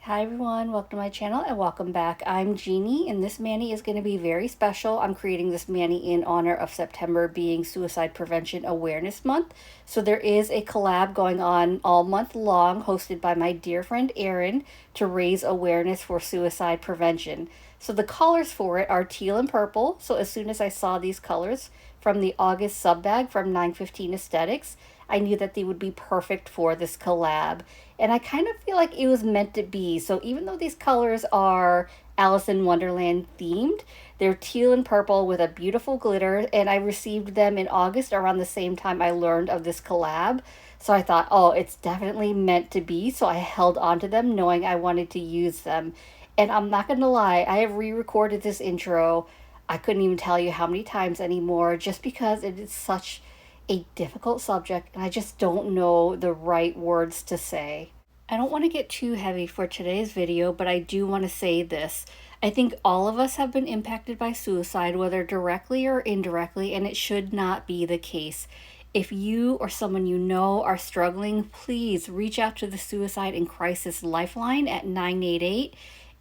Hi everyone, welcome to my channel and welcome back. I'm Jeannie and this mani is going to be very special. I'm creating this mani in honor of September being Suicide Prevention Awareness Month. So there is a collab going on all month long hosted by my dear friend Erin to raise awareness for suicide prevention. So the colors for it are teal and purple. So as soon as I saw these colors from the August sub bag from 915 Aesthetics, I knew that they would be perfect for this collab. And I kind of feel like it was meant to be. So even though these colors are Alice in Wonderland themed, they're teal and purple with a beautiful glitter. And I received them in August around the same time I learned of this collab. So I thought, oh, it's definitely meant to be. So I held on to them knowing I wanted to use them. And I'm not going to lie, I have re recorded this intro. I couldn't even tell you how many times anymore just because it is such a difficult subject and I just don't know the right words to say. I don't want to get too heavy for today's video, but I do want to say this. I think all of us have been impacted by suicide, whether directly or indirectly, and it should not be the case. If you or someone you know are struggling, please reach out to the Suicide and Crisis Lifeline at 988.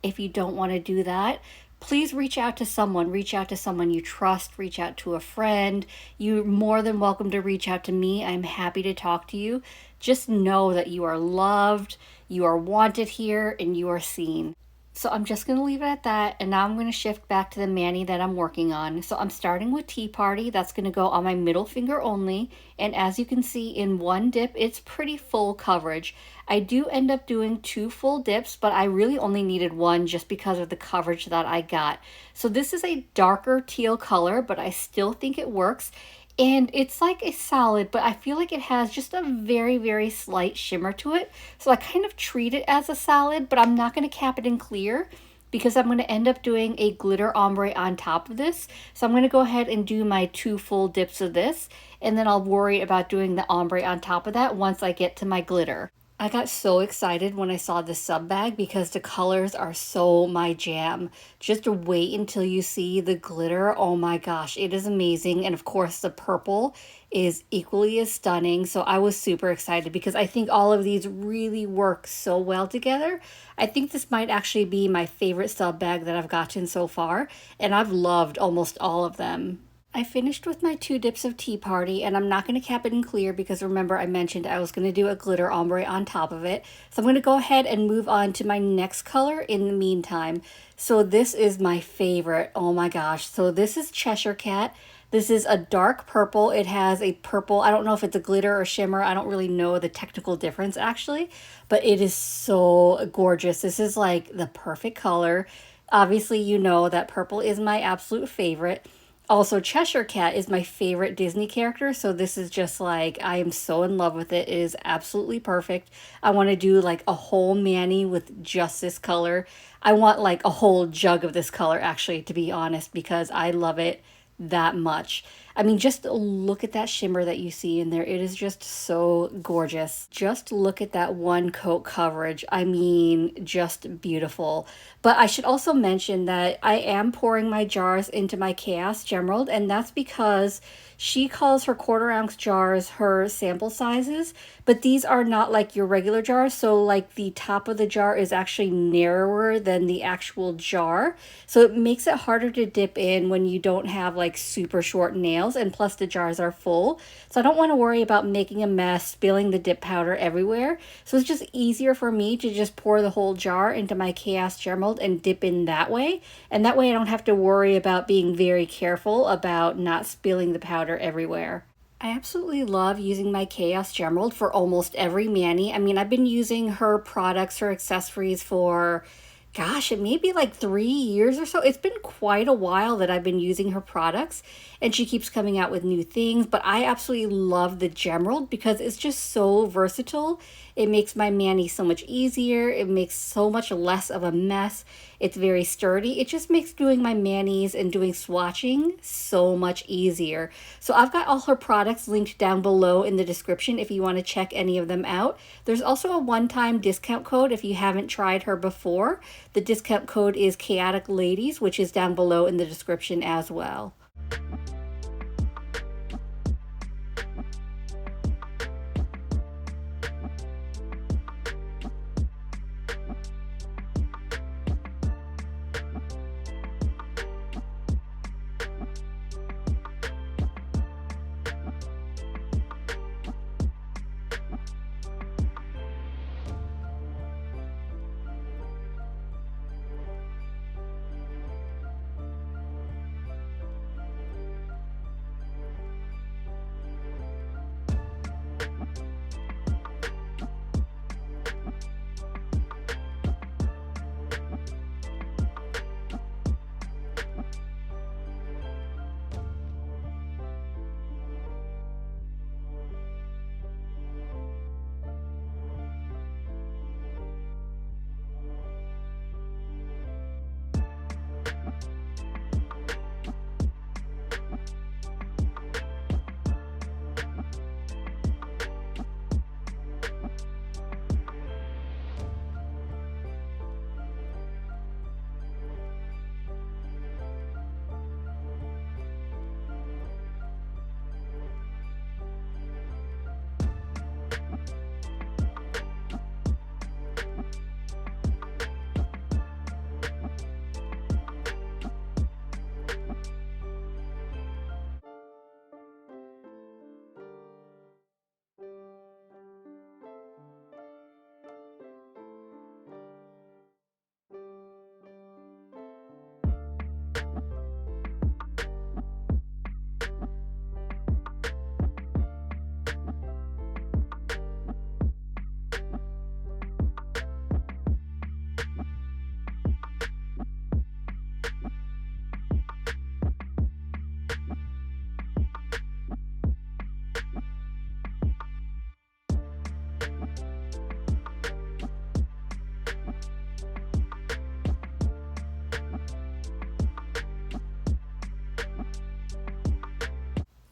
If you don't want to do that, please reach out to someone. Reach out to someone you trust. Reach out to a friend. You're more than welcome to reach out to me. I'm happy to talk to you. Just know that you are loved, you are wanted here, and you are seen. So I'm just going to leave it at that, and now I'm going to shift back to the mani that I'm working on. So I'm starting with Tea Party. That's going to go on my middle finger only, and as you can see in one dip, it's pretty full coverage. I do end up doing 2 full dips, but I really only needed 1 just because of the coverage that I got. So this is a darker teal color, but I still think it works. And it's like a solid, but I feel like it has just a very, very slight shimmer to it. So I kind of treat it as a solid, but I'm not going to cap it in clear because I'm going to end up doing a glitter ombre on top of this. So I'm going to go ahead and do my 2 full dips of this, and then I'll worry about doing the ombre on top of that once I get to my glitter. I got so excited when I saw the sub bag because the colors are so my jam. Just wait until you see the glitter. Oh my gosh, it is amazing. And of course the purple is equally as stunning. So I was super excited because I think all of these really work so well together. I think this might actually be my favorite sub bag that I've gotten so far, and I've loved almost all of them. I finished with my 2 dips of Tea Party, and I'm not going to cap it in clear because remember I mentioned I was going to do a glitter ombre on top of it. So I'm going to go ahead and move on to my next color in the meantime. So this is my favorite. Oh my gosh. So this is Cheshire Cat. This is a dark purple. It has a purple, I don't know if it's a glitter or shimmer. I don't really know the technical difference actually, but it is so gorgeous. This is like the perfect color. Obviously, you know that purple is my absolute favorite. Also, Cheshire Cat is my favorite Disney character, so this is just like, I am so in love with it. It is absolutely perfect. I want to do like a whole mani with just this color. I want like a whole jug of this color, actually, to be honest, because I love it that much. I mean, just look at that shimmer that you see in there. It is just so gorgeous. Just look at that one coat coverage. I mean, just beautiful. But I should also mention that I am pouring my jars into my Chaos Gemerld, and that's because she calls her quarter ounce jars her sample sizes, but these are not like your regular jars. So like the top of the jar is actually narrower than the actual jar. So it makes it harder to dip in when you don't have like super short nails, and plus the jars are full. So I don't want to worry about making a mess, spilling the dip powder everywhere. So it's just easier for me to just pour the whole jar into my Chaos Gemerld and dip in that way. And that way I don't have to worry about being very careful about not spilling the powder everywhere. I absolutely love using my Chaos Gemerld for almost every mani. I mean, I've been using her products, her accessories for, gosh, it may be like 3 years or so. It's been quite a while that I've been using her products, and she keeps coming out with new things. But I absolutely love the Gemerld because it's just so versatile. It makes my mani so much easier. It makes so much less of a mess. It's very sturdy. It just makes doing my manis and doing swatching so much easier. So I've got all her products linked down below in the description if you want to check any of them out. There's also a one-time discount code if you haven't tried her before. The discount code is Chaotic Ladies, which is down below in the description as well.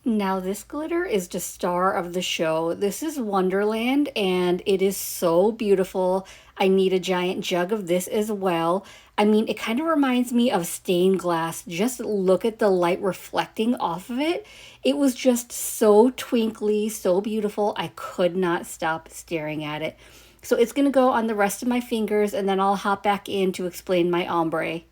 Now, this glitter is the star of the show. This is Wonderland, and it is so beautiful. I need a giant jug of this as well. I mean, it kind of reminds me of stained glass. Just look at the light reflecting off of it. It was just so twinkly, so beautiful. I could not stop staring at it. So it's going to go on the rest of my fingers, and then I'll hop back in to explain my ombre.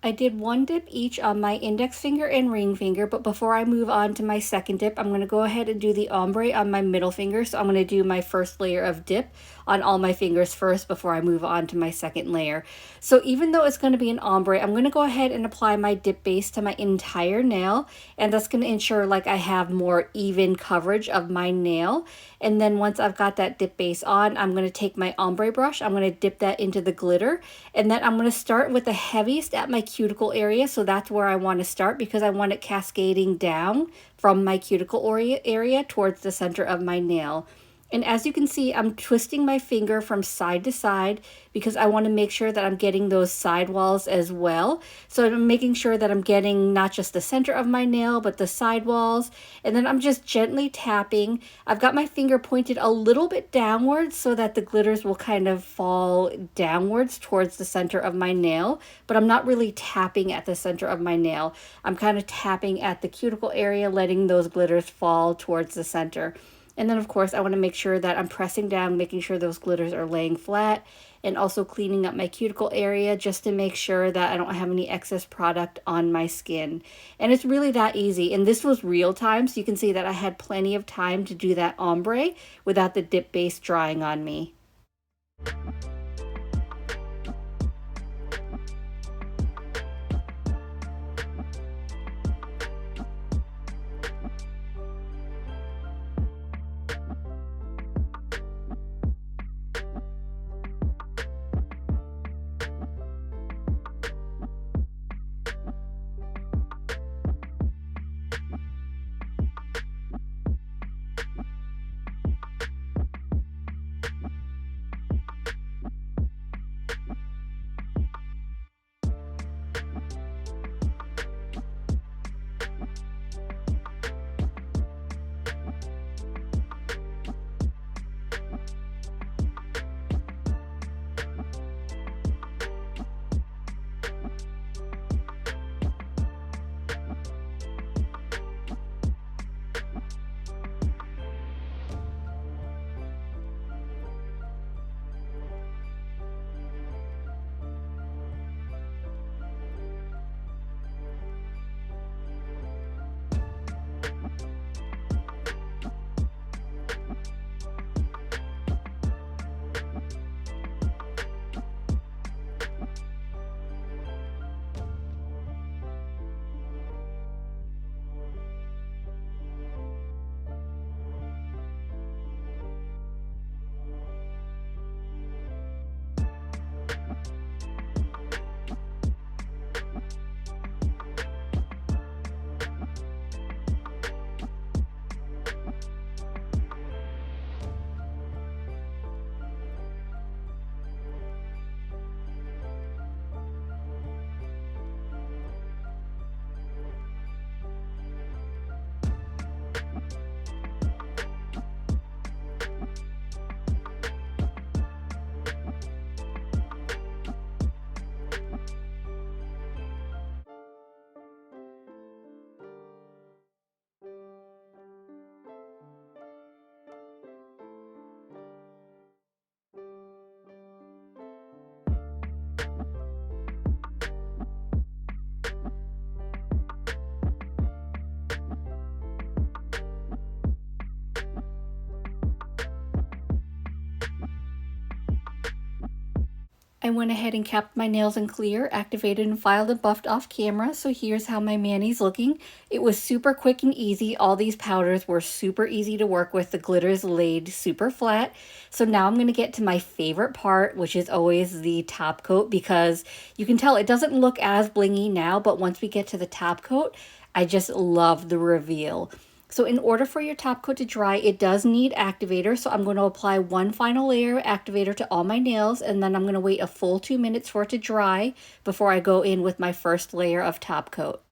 I did one dip each on my index finger and ring finger, but before I move on to my second dip, I'm going to go ahead and do the ombre on my middle finger. So I'm going to do my first layer of dip on all my fingers first before I move on to my second layer. So even though it's going to be an ombre, I'm going to go ahead and apply my dip base to my entire nail, and that's going to ensure like I have more even coverage of my nail. And then once I've got that dip base on, I'm going to take my ombre brush, I'm going to dip that into the glitter, and then I'm going to start with the heaviest at my cuticle area. So that's where I want to start because I want it cascading down from my cuticle area towards the center of my nail. And as you can see, I'm twisting my finger from side to side because I want to make sure that I'm getting those sidewalls as well. So I'm making sure that I'm getting not just the center of my nail, but the sidewalls. And then I'm just gently tapping. I've got my finger pointed a little bit downwards so that the glitters will kind of fall downwards towards the center of my nail, but I'm not really tapping at the center of my nail. I'm kind of tapping at the cuticle area, letting those glitters fall towards the center. And then of course I want to make sure that I'm pressing down, making sure those glitters are laying flat, and also cleaning up my cuticle area just to make sure that I don't have any excess product on my skin. And it's really that easy. And this was real time, so you can see that I had plenty of time to do that ombre without the dip base drying on me. I went ahead and capped my nails in clear, activated and filed and buffed off camera, so here's how my mani's looking. It was super quick and easy. All these powders were super easy to work with. The glitters laid super flat. So now I'm going to get to my favorite part, which is always the top coat, because you can tell it doesn't look as blingy now, but once we get to the top coat, I just love the reveal. So in order for your top coat to dry, it does need activator. So I'm going to apply one final layer of activator to all my nails, and then I'm going to wait a full 2 minutes for it to dry before I go in with my first layer of top coat.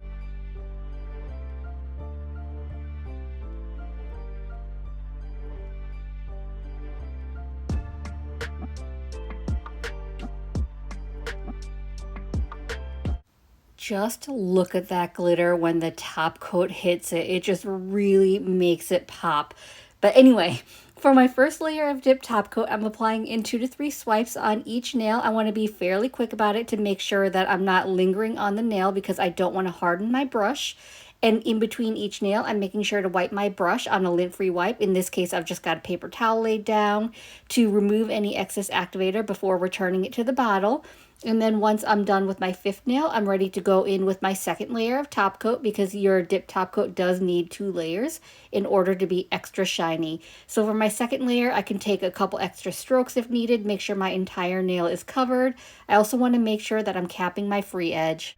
Just look at that glitter when the top coat hits it. It just really makes it pop. But anyway, for my first layer of dip top coat, I'm applying in 2 to 3 swipes on each nail. I want to be fairly quick about it to make sure that I'm not lingering on the nail because I don't want to harden my brush. And in between each nail, I'm making sure to wipe my brush on a lint-free wipe. In this case, I've just got a paper towel laid down to remove any excess activator before returning it to the bottle. And then once I'm done with my 5th nail, I'm ready to go in with my 2nd layer of top coat, because your dip top coat does need 2 layers in order to be extra shiny. So for my 2nd layer, I can take a couple extra strokes if needed, make sure my entire nail is covered. I also want to make sure that I'm capping my free edge.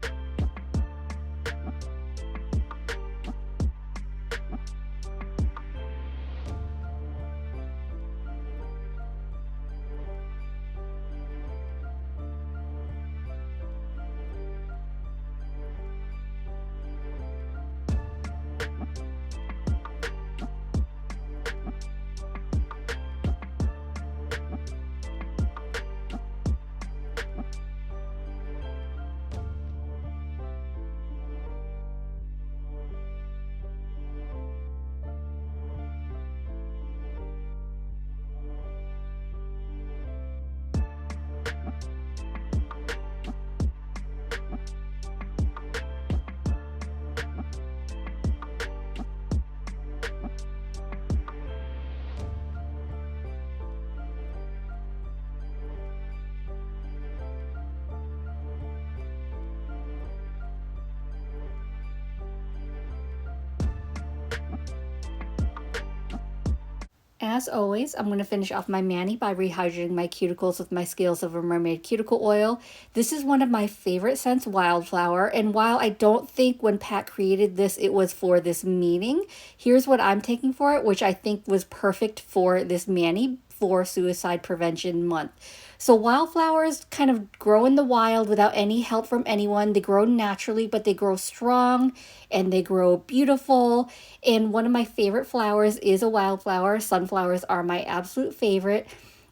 As always, I'm going to finish off my mani by rehydrating my cuticles with my Scales of a Mermaid cuticle oil. This is one of my favorite scents, Wildflower, and while I don't think when Pat created this it was for this meaning, here's what I'm taking for it, which I think was perfect for this mani for Suicide Prevention Month. So wildflowers kind of grow in the wild without any help from anyone. They grow naturally, but they grow strong and they grow beautiful. And one of my favorite flowers is a wildflower. Sunflowers are my absolute favorite.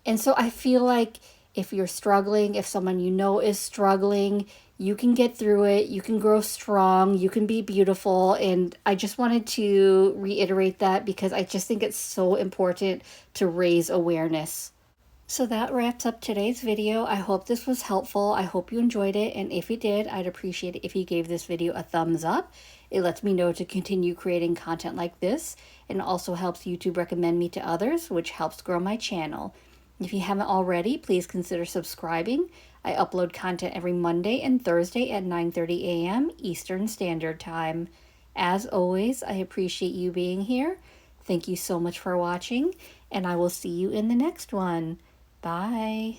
And so I feel like if you're struggling, if someone you know is struggling, you can get through it, you can grow strong, you can be beautiful. And I just wanted to reiterate that because I just think it's so important to raise awareness. So that wraps up today's video. I hope this was helpful. I hope you enjoyed it. And if you did, I'd appreciate it if you gave this video a thumbs up. It lets me know to continue creating content like this, and also helps YouTube recommend me to others, which helps grow my channel. If you haven't already, please consider subscribing. I upload content every Monday and Thursday at 9:30 a.m. Eastern Standard Time. As always, I appreciate you being here. Thank you so much for watching, and I will see you in the next one. Bye.